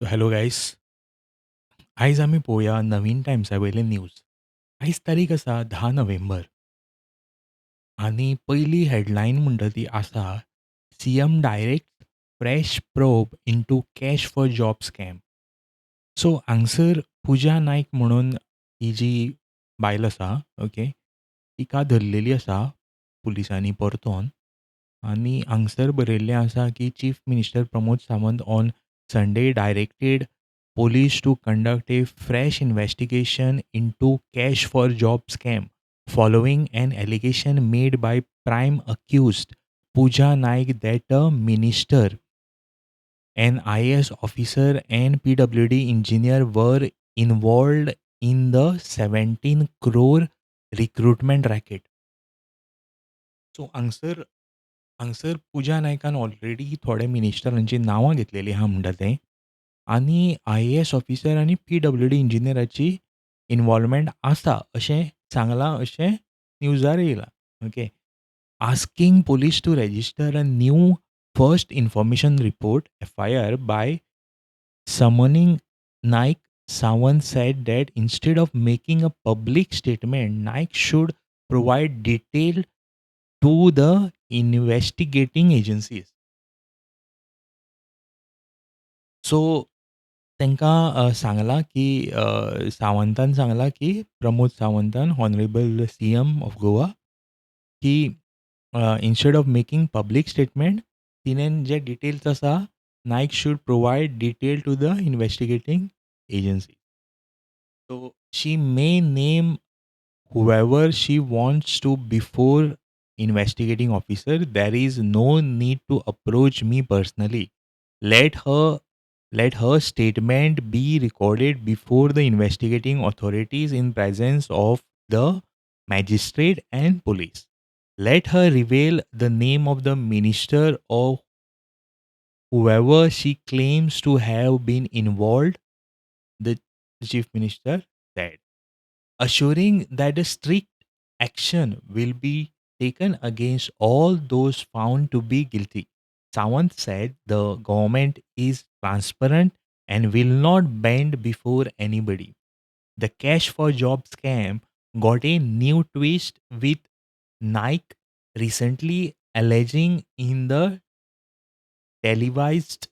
Hello guys. आयज आमी पळोवया नवीन टायम्सा वयले न्यूज. आयज तारीख आसा 10 नोव्हेंबर आनी पयली हेडलायन म्हणटा ती आसा CM direct fresh probe into cash for job scam. So हांगसर पुजा नायक म्हणून ही जी बायल आसा, ओके, तिका धरलेली आसा पुलिसांनी परतून. आनी हांगसर बरयल्लें आसा की chief minister Pramod Sawant on Sunday directed police to conduct a fresh investigation into cash for job scam following an allegation made by prime accused Pooja Naik that a minister, an IAS officer and PWD engineer were involved in the 17 crore recruitment racket. So हांगसर पुजा नायकान already थोडे मिनिस्टरांची नांवां घेतलेलीं आहा म्हणटा तें. आनी IAS officer आनी PWD इंजिनियराची इन्वॉल्वमेंट आसा अशें सांगलां अशें न्यूजार येयलां. Okay. Asking police to register a new first information report FIR by summoning Naik. Sawant said that instead of making a public statement, Naik should provide detail to the investigating agencies. So तांकां सांगलां की सावंतान सांगलां की प्रमोद सावंतान, honourable CM of Goa, की instead of making public statement, तिणेन जे डिटेल्स आसा, Naik should provide detail to the investigating agency. So she may name whoever she wants to before investigating officer. There is no need to approach me personally. Let her statement be recorded before the investigating authorities in presence of the magistrate and police. Let her reveal the name of the minister or whoever she claims to have been involved, the chief minister said, assuring that a strict action will be taken against all those found to be guilty. Sawant said the government is transparent and will not bend before anybody. The cash for job scam got a new twist with Nike recently alleging in the televised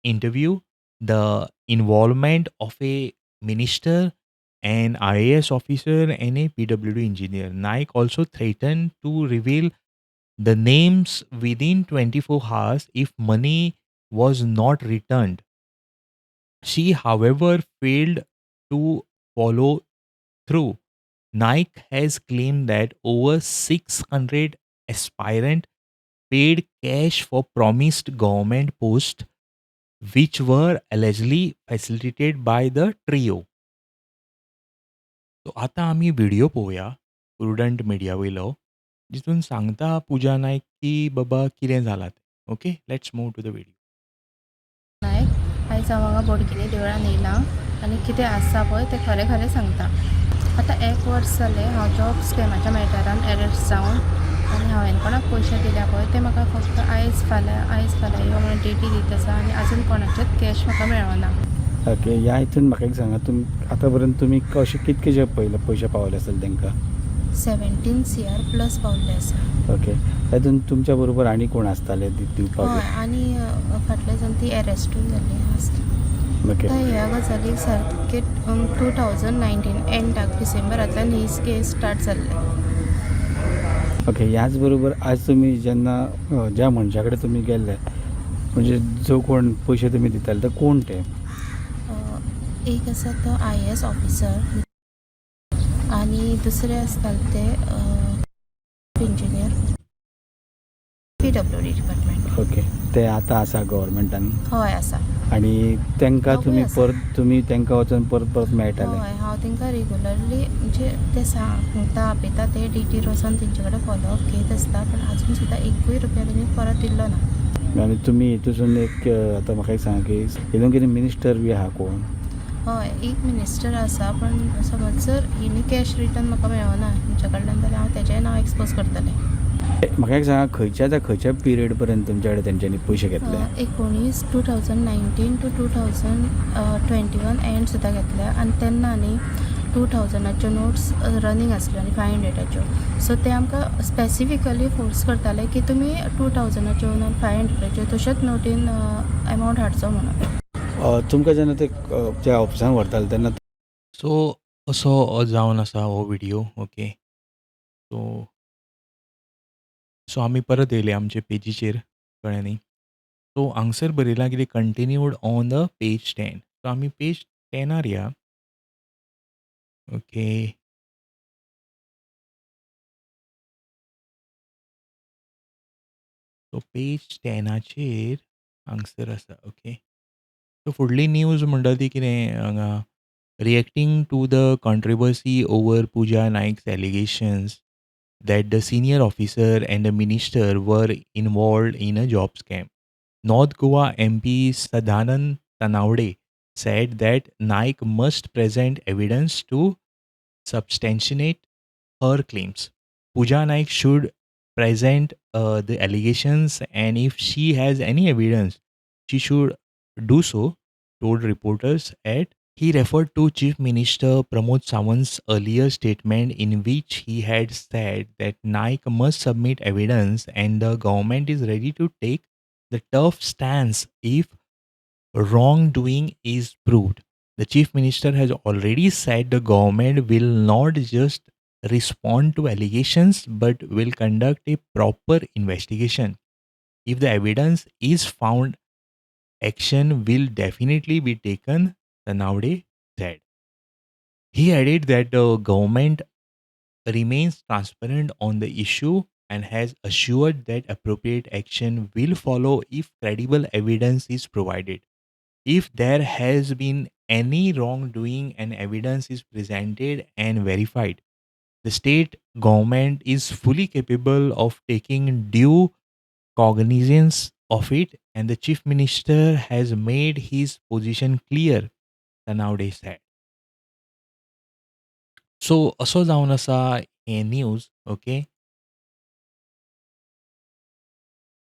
interview the involvement of a minister, an IAS officer, and a PWD engineer. Nike also threatened to reveal the names within 24 hours if money was not returned. She, however, failed to follow through. Nike has claimed that over 600 aspirants paid cash for promised government posts, which were allegedly facilitated by the trio. सो आतां आमी video पळोवया prudent media वयलो, जितून सांगता पुजा नायक की बाबा कितें जालां तें. Okay, let's move to the video. Naik आयज हांव हांगा बोडगिनी देवळान येयलां आनी कितें आसा पळय तें खरें खरें सांगता. आतां 1 वर्स जालें हांव जॉब स्कॅमाच्या मॅटरान अरेस्ट जावन आनी हांवें कोणाक पयशे दिल्या पळय ते म्हाका फक्त आयज फाल्यां यो म्हणून डेटी दीत आसा आनी आजून कोणाचेच कॅश म्हाका मेळोना. ओके. ह्या हितून म्हाका एक सांगा, तुमी आतां पर्यंत तुमी कशे कितके पयशे पावले आसतले तांकां? 17 CR प्लस पावल्ले आसा. ओके. तातूंत तुमच्या बरोबर आनी कोण आसताले दिवपाक? हय, आनी फाटल्या दिसांनी ती अरेस्टूय जाल्ली आसा. ओके. आतां ह्या गजालीक सारके 2019 एंडाक डिसेंबरांतल्यान ही केस स्टार्ट जाल्ले. ओके. ह्याच बरोबर आज तुमी जेन्ना ज्या मनशा कडेन तुमी गेल्ले, म्हणजे जो कोण पयशे तुमी दिताले तो कोण ते? एक आसा तो IAS ऑफिसर आनी दुसरे आसताले ते इंजिनियर PWD डिपार्टमेंट. ओके. ते आतां आसा गव्हर्मेंटान? हय आसा. आनी तांकां दोगूय तुमी आसा. परत तांकां वचून परत मेळटाले? हय, हांव तांकां रेगुलरली म्हणजे ते सांगता आपयता ते डेटीर वचून तेंचे कडेन फॉलोअप घेत आसता, पूण आजून सुद्दां एकूय रुपया तेणी परत दिल्लो ना. आनी तुमी हितून एक आतां म्हाका एक सांगा की हितून कितें मिनिस्टर बी आहा कोण? हय, एक मिनिस्टर आसा, पण समज जर हिणी कॅश रिटर्न म्हाका मेळना तुमच्या कडल्यान जाल्यार हांव तेजेंय नांव एक्सपोज करतलें. म्हाका एक सांगा खंयच्या पिरियड पर्यंत तुमच्या कडेन तेंच्यांनी पयशे घेतले? 2019 टू 2021 एंड सुद्दां घेतले आनी तेन्ना न्ही 2000च्यो नोट्स रनींग आसल्यो आनी 500च्यो. सो ते आमकां स्पेसिफिकली फोर्स करताले की तुमी 2000च्यो ना 500च्यो तश्योच नोटीन एमावंट हाडचो म्हणून. तुमकां जेन्ना ते त्या ऑफिसान व्हरताले तेन्ना सो असो जावन आसा हो व्हिडिओ. ओके. सो सो आमी परत येयले आमचे पेजीचेर, कळ्ळें न्ही. सो हांगसर बरयलां कितें कंटिन्यूड ऑन द पेज 10. सो आमी पेज 10 या. ओके. सो पेज 10चेर हांगसर आसा. ओके. सो फुडली न्यूज म्हणटा ती कितें हांगा reacting to the controversy over Pooja Naik's allegations that the senior officer and the minister were involved in a job scam. North Goa MP Sadanand Tanawade said that Naik must present evidence to substantiate her claims. Pooja Naik should present the allegations, and if she has any evidence, she should do so, told reporters at. He referred to Chief Minister Pramod Sawant's earlier statement in which he had said that Naik must submit evidence and the government is ready to take the tough stance if wrongdoing is proved. The chief minister has already said the government will not just respond to allegations but will conduct a proper investigation. If the evidence is found, action will definitely be taken, Tanawade said. He added that the government remains transparent on the issue and has assured that appropriate action will follow if credible evidence is provided. If there has been any wrongdoing and evidence is presented and verified, the state government is fully capable of taking due cognizance of it, and the chief minister has made his position clear, Tanawade said. सो असो जावन आसा हे news. Okay.